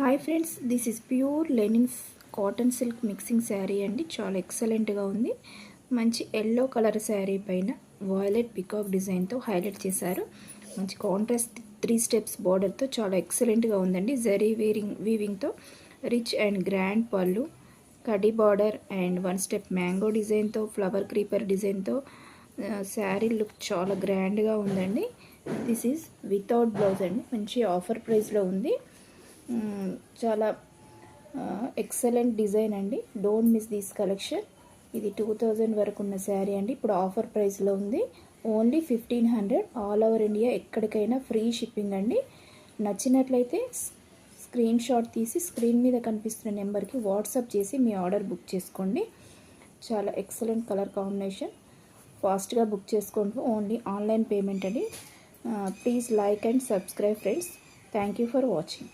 Hi friends, this is pure linen cotton silk mixing sari అండి. చాలా ఎక్సలెంట్గా ఉంది. మంచి ఎల్లో కలర్ శారీ పైన వాయిలెట్ పికాక్ డిజైన్తో హైలైట్ చేశారు. మంచి కాంట్రాస్ట్ 3 స్టెప్స్ బార్డర్తో చాలా ఎక్సలెంట్గా ఉందండి. జరీ వీవింగ్తో రిచ్ అండ్ గ్రాండ్ పళ్ళు, కడి బార్డర్ అండ్ 1 స్టెప్ మ్యాంగో డిజైన్తో, ఫ్లవర్ క్రీపర్ డిజైన్తో శారీ లుక్ చాలా గ్రాండ్గా ఉందండి. దిస్ ఈజ్ వితౌట్ బ్లౌజ్ అండి. మంచి ఆఫర్ ప్రైస్లో ఉంది. చాలా ఎక్సలెంట్ డిజైన్ అండి. Don't miss this collection. ఇది 2000 వరకు ఉన్న శారీ అండి. ఇప్పుడు ఆఫర్ ప్రైస్లో ఉంది. ఓన్లీ 1500. ఆల్ ఓవర్ ఇండియా ఎక్కడికైనా ఫ్రీ షిప్పింగ్ అండి. నచ్చినట్లయితే స్క్రీన్ షాట్ తీసి స్క్రీన్ మీద కనిపిస్తున్న నెంబర్కి వాట్సాప్ చేసి మీ ఆర్డర్ బుక్ చేసుకోండి. చాలా ఎక్సలెంట్ కలర్ కాంబినేషన్. ఫాస్ట్గా బుక్ చేసుకోండి. ఓన్లీ ఆన్లైన్ పేమెంట్ అండి. Please like and subscribe friends. Thank you for watching.